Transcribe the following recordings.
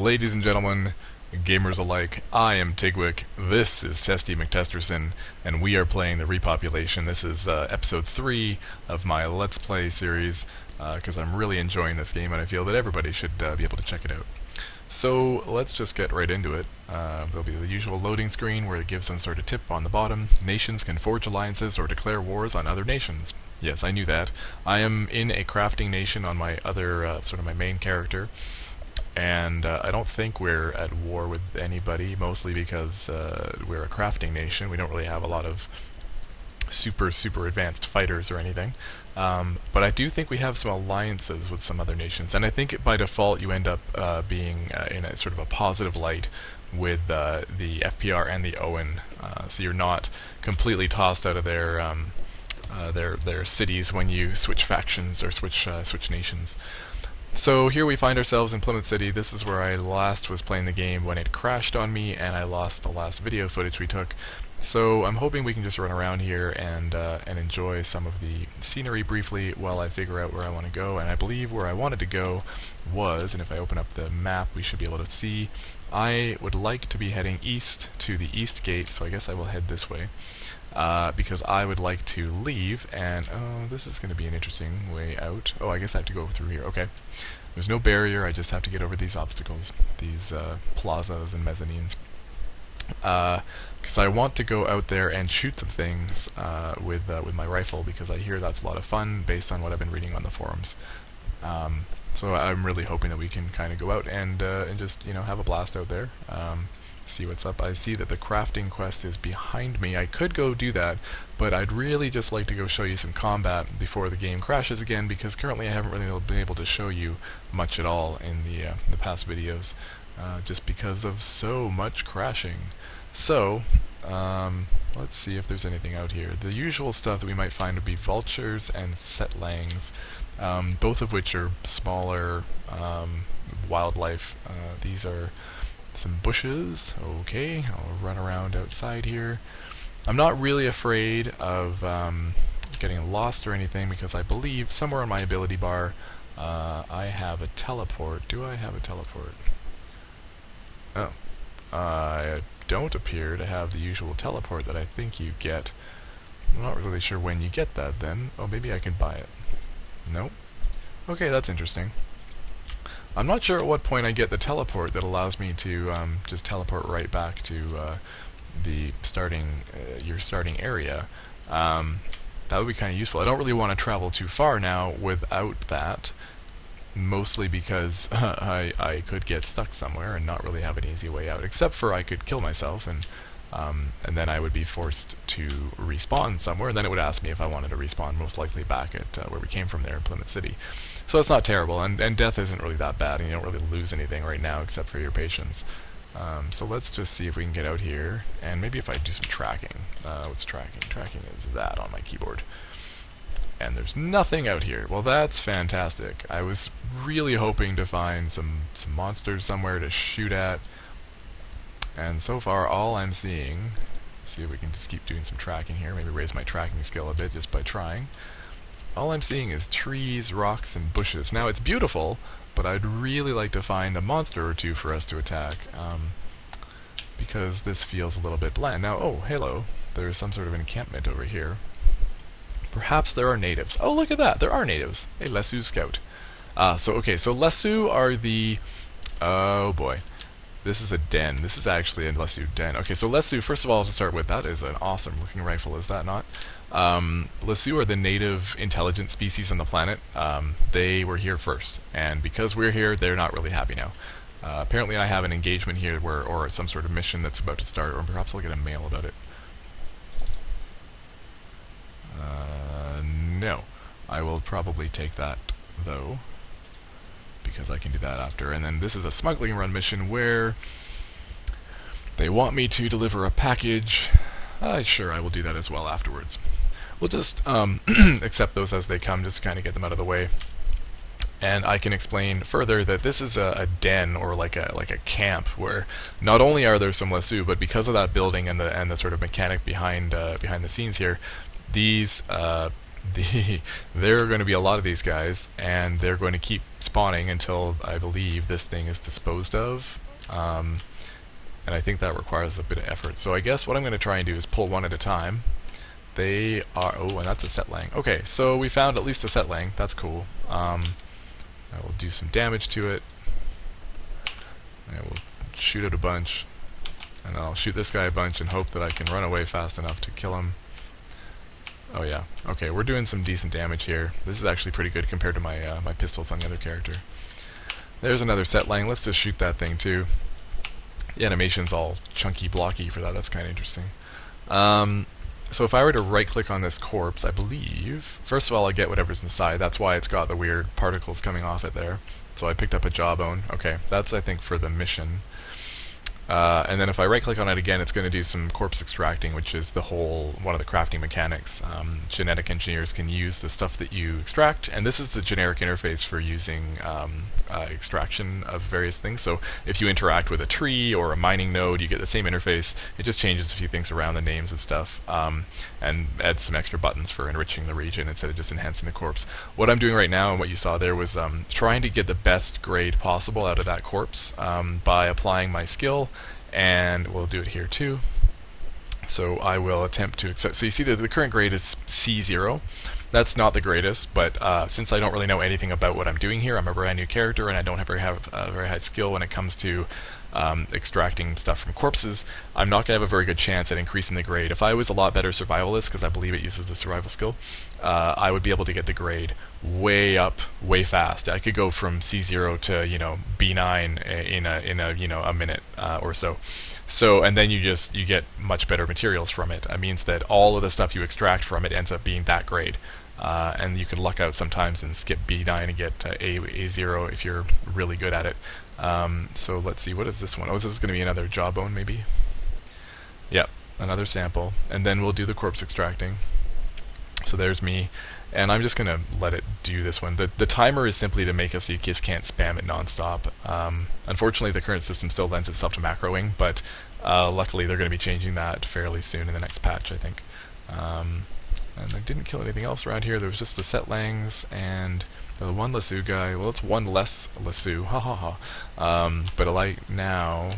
Ladies and gentlemen, gamers alike, I am Tigwick, this is Testy McTesterson, and we are playing the Repopulation. This is episode 3 of my Let's Play series, because I'm really enjoying this game and I feel that everybody should be able to check it out. So let's just get right into it. There'll be the usual loading screen where it gives some sort of tip on the bottom. Nations can forge alliances or declare wars on other nations. Yes, I knew that. I am in a crafting nation on my other, sort of my main character. And I don't think we're at war with anybody, mostly because we're a crafting nation. We don't really have a lot of super advanced fighters or anything. But I do think we have some alliances with some other nations, and I think by default you end up being in a sort of a positive light with the FPR and the Owen, so you're not completely tossed out of their cities when you switch factions or switch nations. So here we find ourselves in Plymouth City. This is where I last was playing the game when it crashed on me and I lost the last video footage we took. So I'm hoping we can just run around here and enjoy some of the scenery briefly while I figure out where I want to go. And I believe where I wanted to go was, and if I open up the map we should be able to see, I would like to be heading east to the east gate, so I guess I will head this way. Because I would like to leave, and oh, this is going to be an interesting way out. Oh, I guess I have to go through here. Okay. There's no barrier, I just have to get over these obstacles, these plazas and mezzanines. Because I want to go out there and shoot some things with my rifle, because I hear that's a lot of fun based on what I've been reading on the forums. So I'm really hoping that we can kind of go out and just, you know, have a blast out there. See what's up. I see that the crafting quest is behind me. I could go do that, but I'd really just like to go show you some combat before the game crashes again, because currently I haven't really been able to show you much at all in the past videos, just because of so much crashing. So, let's see if there's anything out here. The usual stuff that we might find would be vultures and setlangs, both of which are smaller wildlife. These are some bushes. Okay, I'll run around outside here. I'm not really afraid of getting lost or anything, because I believe somewhere on my ability bar I have a teleport. Do I have a teleport? Oh. I don't appear to have the usual teleport that I think you get. I'm not really sure when you get that then. Oh, maybe I can buy it. Nope. Okay, that's interesting. I'm not sure at what point I get the teleport that allows me to just teleport right back to the starting your starting area. That would be kind of useful. I don't really want to travel too far now without that, mostly because I could get stuck somewhere and not really have an easy way out, except for I could kill myself and then I would be forced to respawn somewhere, and then it would ask me if I wanted to respawn, most likely back at where we came from there in Plymouth City. So it's not terrible, and death isn't really that bad, and you don't really lose anything right now except for your patience. So let's just see if we can get out here, and maybe if I do some tracking. What's tracking? Tracking is that on my keyboard. And there's nothing out here. Well, that's fantastic. I was really hoping to find some monsters somewhere to shoot at, and so far all I'm seeing, let's see if we can just keep doing some tracking here, maybe raise my tracking skill a bit just by trying. All I'm seeing is trees, rocks, and bushes. Now, it's beautiful, but I'd really like to find a monster or two for us to attack, because this feels a little bit bland. Now, oh, hello, there's some sort of encampment over here. Perhaps there are natives. Oh, look at that, there are natives. Hey, Lesoo Scout. So Lesoo are the... Oh, boy. This is a den. This is actually a Lesoo den. Okay, so Lesoo, first of all, to start with, that is an awesome-looking rifle, is that not? Lesoo are the native intelligent species on the planet. They were here first, and because we're here, they're not really happy now. Apparently I have an engagement here or some sort of mission that's about to start, or perhaps I'll get a mail about it. No. I will probably take that, though, because I can do that after. And then this is a smuggling run mission where they want me to deliver a package. Sure, I will do that as well afterwards. We'll just accept those as they come, just to kind of get them out of the way. And I can explain further that this is a den, or like a camp, where not only are there some Lesoo, but because of that building and the sort of mechanic behind the scenes here, these there are going to be a lot of these guys, and they're going to keep spawning until I believe this thing is disposed of. And I think that requires a bit of effort. So I guess what I'm going to try and do is pull one at a time. They are... oh, and that's a setlang. Okay, so we found at least a setlang. That's cool. I will do some damage to it. I will shoot it a bunch. And I'll shoot this guy a bunch and hope that I can run away fast enough to kill him. Oh yeah. Okay, we're doing some decent damage here. This is actually pretty good compared to my my pistols on the other character. There's another setlang. Let's just shoot that thing too. The animation's all chunky, blocky for that. That's kind of interesting. So if I were to right-click on this corpse, I believe... first of all, I get whatever's inside. That's why it's got the weird particles coming off it there. So I picked up a jawbone. Okay, that's, I think, for the mission. And then if I right-click on it again, it's going to do some corpse extracting, which is the whole one of the crafting mechanics. Genetic engineers can use the stuff that you extract, and this is the generic interface for using extraction of various things. So if you interact with a tree or a mining node, you get the same interface. It just changes a few things around the names and stuff, and adds some extra buttons for enriching the region instead of just enhancing the corpse. What I'm doing right now, and what you saw there, was trying to get the best grade possible out of that corpse by applying my skill. And we'll do it here too. So I will attempt to accept. So you see that the current grade is C0. That's not the greatest, but since I don't really know anything about what I'm doing here, I'm a brand new character and I don't have very high skill when it comes to extracting stuff from corpses, I'm not going to have a very good chance at increasing the grade. If I was a lot better survivalist, because I believe it uses the survival skill, I would be able to get the grade way up, way fast. I could go from C0 to B9 in a minute or so. So, and then you get much better materials from it. It means that all of the stuff you extract from it ends up being that grade. And you can luck out sometimes and skip B9 and get A0 if you're really good at it. So let's see, what is this one? Oh, this is going to be another jawbone, maybe? Yep, another sample. And then we'll do the corpse extracting. So there's me. And I'm just going to let it do this one. The timer is simply to make it so you just can't spam it nonstop. Unfortunately, the current system still lends itself to macroing, but luckily they're going to be changing that fairly soon in the next patch, I think. And I didn't kill anything else around here. There was just the setlangs and the one Lesoo guy. Well, it's one less Lesoo. Ha ha ha. But now,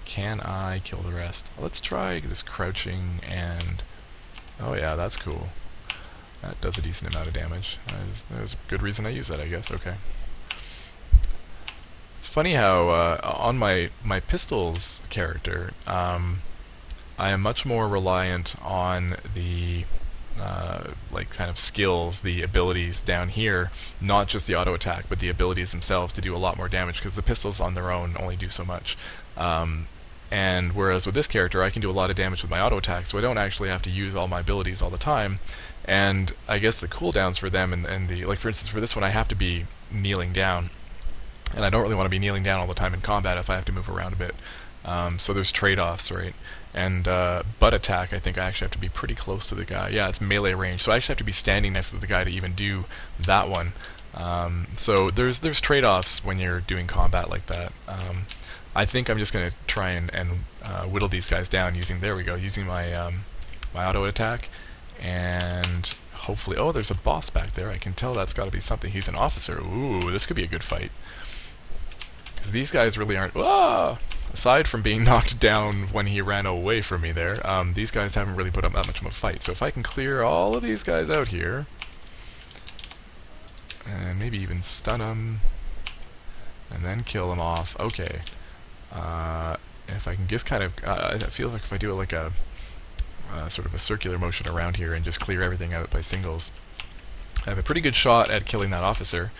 can I kill the rest? Let's try this crouching and... oh yeah, that's cool. That does a decent amount of damage. There's a good reason I use that, I guess. Okay. It's funny how on my pistols character, I am much more reliant on the kind of skills, the abilities down here, not just the auto attack, but the abilities themselves to do a lot more damage, because the pistols on their own only do so much. And whereas with this character, I can do a lot of damage with my auto attack, so I don't actually have to use all my abilities all the time. And I guess the cooldowns for them and the, like for instance for this one, I have to be kneeling down, and I don't really want to be kneeling down all the time in combat if I have to move around a bit. So there's trade-offs, right? And butt attack, I think I actually have to be pretty close to the guy. Yeah, it's melee range, so I actually have to be standing next to the guy to even do that one. So there's trade-offs when you're doing combat like that. I think I'm just going to try and whittle these guys down using, there we go, using my my auto attack, and hopefully, oh, there's a boss back there. I can tell that's got to be something. He's an officer. Ooh, this could be a good fight. Because these guys really aren't... ah! Aside from being knocked down when he ran away from me there, these guys haven't really put up that much of a fight. So if I can clear all of these guys out here, and maybe even stun them, and then kill them off. Okay. If I can just kind of... I feel like if I do it like a... sort of a circular motion around here and just clear everything out by singles, I have a pretty good shot at killing that officer,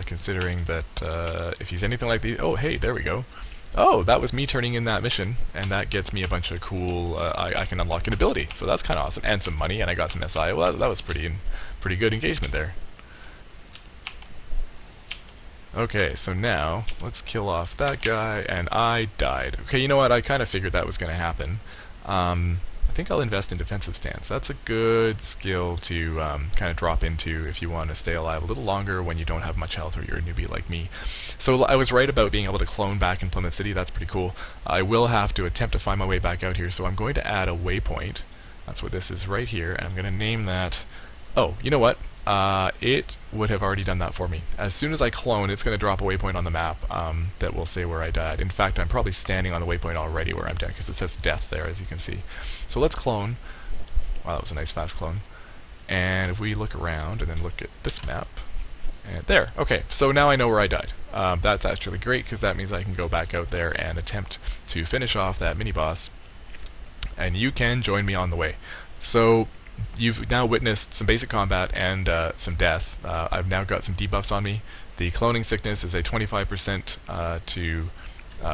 considering that if he's anything like these... oh, hey, there we go. Oh, that was me turning in that mission, and that gets me a bunch of cool... I can unlock an ability, so that's kind of awesome. And some money, and I got some SI. Well, that was pretty good engagement there. Okay, so now, let's kill off that guy, and I died. Okay, you know what? I kind of figured that was going to happen. I think I'll invest in defensive stance. That's a good skill to kind of drop into if you want to stay alive a little longer when you don't have much health or you're a newbie like me. So I was right about being able to clone back in Plymouth City. That's pretty cool. I will have to attempt to find my way back out here, so I'm going to add a waypoint. That's what this is right here, and I'm going to name that Oh, you know what? It would have already done that for me. As soon as I clone, it's going to drop a waypoint on the map that will say where I died. In fact, I'm probably standing on the waypoint already where I'm dead, because it says death there, as you can see. So let's clone. Wow, that was a nice fast clone. And if we look around and then look at this map, and there. Okay, so now I know where I died. That's actually great, because that means I can go back out there and attempt to finish off that mini-boss. And you can join me on the way. So you've now witnessed some basic combat and some death. I've now got some debuffs on me. The cloning sickness is a 25% to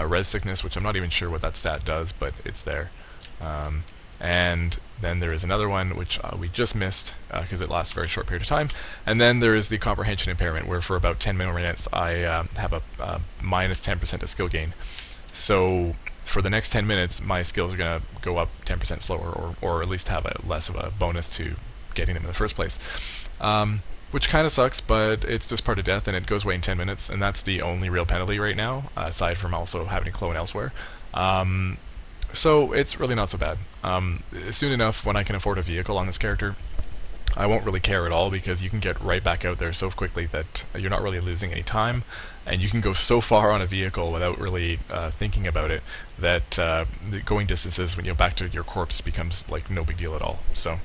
res sickness, which I'm not even sure what that stat does, but it's there. And then there is another one which we just missed because it lasts a very short period of time. And then there is the comprehension impairment, where for about 10 minutes I have a minus 10% of skill gain. So for the next 10 minutes, my skills are going to go up 10% slower, or at least have a less of a bonus to getting them in the first place. Which kind of sucks, but it's just part of death, and it goes away in 10 minutes, and that's the only real penalty right now, aside from also having to clone elsewhere. So it's really not so bad. Soon enough, when I can afford a vehicle on this character, I won't really care at all, because you can get right back out there so quickly that you're not really losing any time, and you can go so far on a vehicle without really thinking about it that the going distances when you're back to your corpse becomes like no big deal at all. So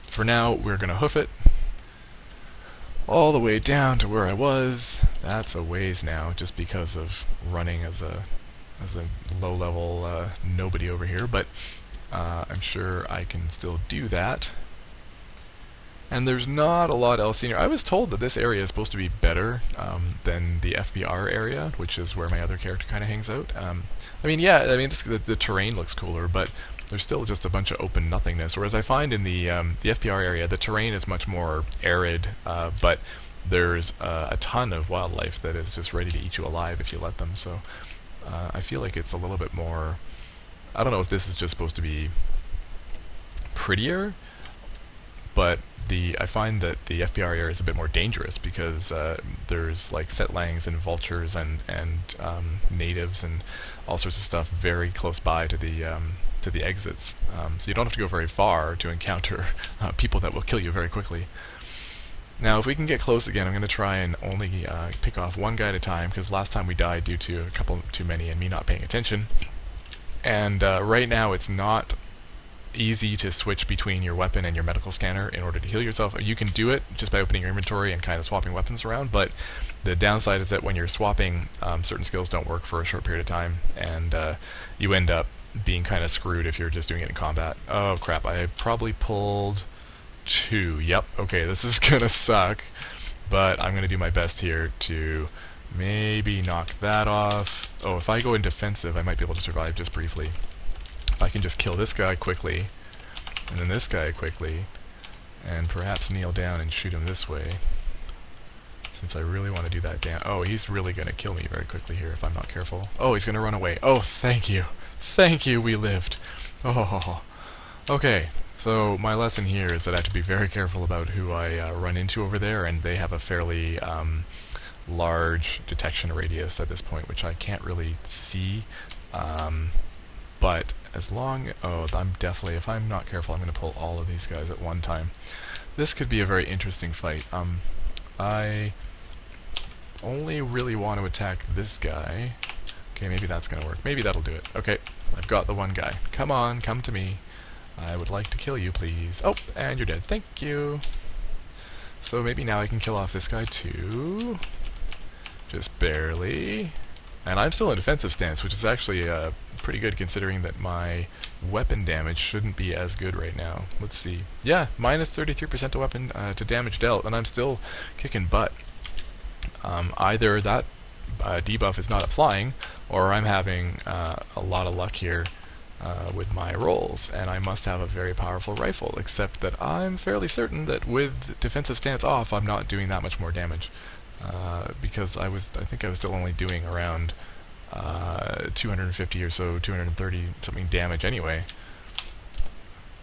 for now, we're going to hoof it all the way down to where I was. That's a ways now, just because of running as a low-level nobody over here, but I'm sure I can still do that. And there's not a lot else in here. I was told that this area is supposed to be better than the FBR area, which is where my other character kind of hangs out. I mean, yeah, I mean, the terrain looks cooler, but there's still just a bunch of open nothingness. Whereas I find in the FBR area, the terrain is much more arid, but there's a ton of wildlife that is just ready to eat you alive if you let them. So I feel like it's a little bit more... I don't know if this is just supposed to be prettier, but I find that the FBR area is a bit more dangerous, because there's like setlangs and vultures and natives and all sorts of stuff very close by to the exits. So you don't have to go very far to encounter people that will kill you very quickly. Now, if we can get close again, I'm going to try and only pick off one guy at a time, because last time we died due to a couple too many and me not paying attention. And right now it's not easy to switch between your weapon and your medical scanner in order to heal yourself. You can do it just by opening your inventory and kind of swapping weapons around, but the downside is that when you're swapping, certain skills don't work for a short period of time, and you end up being kind of screwed if you're just doing it in combat. Oh crap, I probably pulled 2. Yep, okay, this is gonna suck, but I'm gonna do my best here to maybe knock that off. Oh, if I go in defensive, I might be able to survive just briefly. If I can just kill this guy quickly, and then this guy quickly, and perhaps kneel down and shoot him this way, since I really want to do that damn... Oh, he's really going to kill me very quickly here if I'm not careful. Oh, he's going to run away. Oh, thank you. Thank you, we lived. Oh, okay. So my lesson here is that I have to be very careful about who I run into over there, and they have a fairly large detection radius at this point, which I can't really see. But as long... Oh, I'm definitely... If I'm not careful, I'm going to pull all of these guys at one time. This could be a very interesting fight. I only really want to attack this guy. Okay, maybe that's going to work. Maybe that'll do it. Okay, I've got the one guy. Come on, come to me. I would like to kill you, please. Oh, and you're dead. Thank you. So maybe now I can kill off this guy too. Just barely. And I'm still in defensive stance, which is actually pretty good considering that my weapon damage shouldn't be as good right now. Let's see. Yeah, minus 33% to weapon to damage dealt, and I'm still kicking butt. Either that debuff is not applying, or I'm having a lot of luck here with my rolls, and I must have a very powerful rifle, except that I'm fairly certain that with defensive stance off, I'm not doing that much more damage. Because I think I was still only doing around 250 or so, 230 something damage anyway.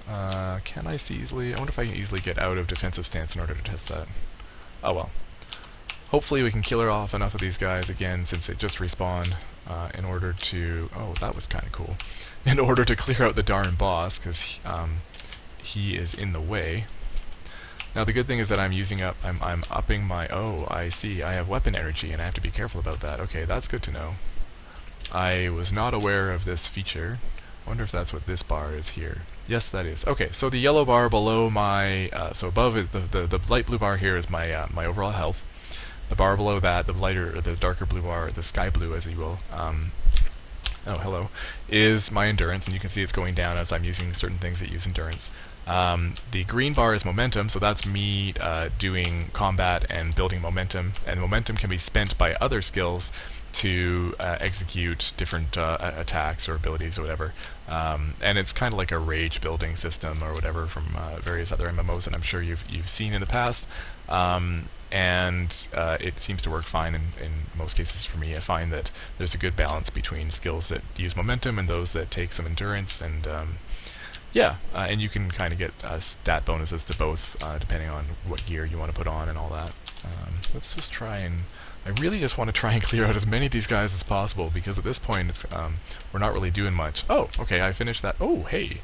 Can I see easily? I wonder if I can easily get out of defensive stance in order to test that. Oh well. Hopefully we can kill her off enough of these guys again, since it just respawned, in order to... Oh, that was kind of cool. In order to clear out the darn boss, because he is in the way. Now the good thing is that I'm upping my, oh, I see, I have weapon energy and I have to be careful about that. Okay, that's good to know. I was not aware of this feature. I wonder if that's what this bar is here. Yes, that is. Okay, so the yellow bar below my, so above it, the light blue bar here is my my overall health. The bar below that, the darker blue bar, the sky blue as you will, oh, hello, is my endurance, and you can see it's going down as I'm using certain things that use endurance. The green bar is momentum, so that's me doing combat and building momentum, and momentum can be spent by other skills to execute different attacks or abilities or whatever. And it's kind of like a rage building system or whatever from various other MMOs that I'm sure you've seen in the past. And it seems to work fine in most cases for me. I find that there's a good balance between skills that use momentum and those that take some endurance, and yeah, and you can kind of get stat bonuses to both depending on what gear you want to put on and all that. Let's just try and... I really just want to try and clear out as many of these guys as possible, because at this point it's we're not really doing much. Oh, okay, I finished that. Oh, hey!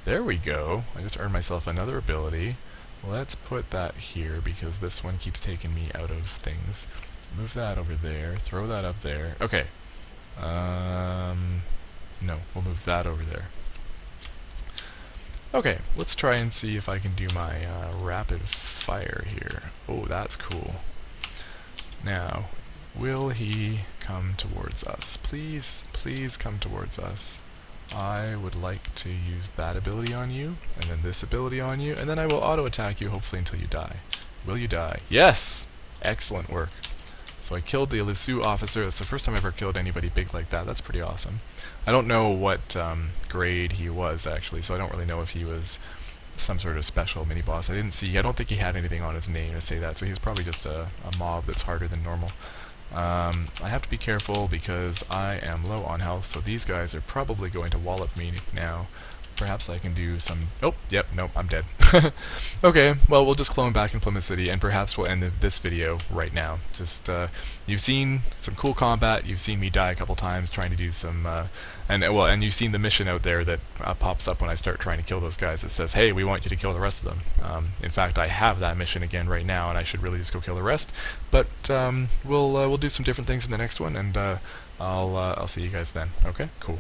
There we go. I just earned myself another ability. Let's put that here, because this one keeps taking me out of things. Move that over there. Throw that up there. Okay. No, we'll move that over there. Okay, let's try and see if I can do my rapid fire here. Oh, that's cool. Now, will he come towards us? Please, please come towards us. I would like to use that ability on you, and then this ability on you, and then I will auto-attack you hopefully until you die. Will you die? Yes! Excellent work. So I killed the Lesoo officer. That's the first time I ever killed anybody big like that. That's pretty awesome. I don't know what grade he was, actually, so I don't really know if he was some sort of special mini-boss. I don't think he had anything on his name to say that, so he's probably just a mob that's harder than normal. I have to be careful because I am low on health, so these guys are probably going to wallop me now. Perhaps I can do some... Oh, yep, nope, I'm dead. Okay, well, we'll just clone back in Plymouth City, and perhaps we'll end this video right now. Just, you've seen some cool combat, you've seen me die a couple times trying to do some, and you've seen the mission out there that pops up when I start trying to kill those guys. It says, hey, we want you to kill the rest of them. In fact, I have that mission again right now, and I should really just go kill the rest. But we'll do some different things in the next one, and I'll see you guys then. Okay, cool.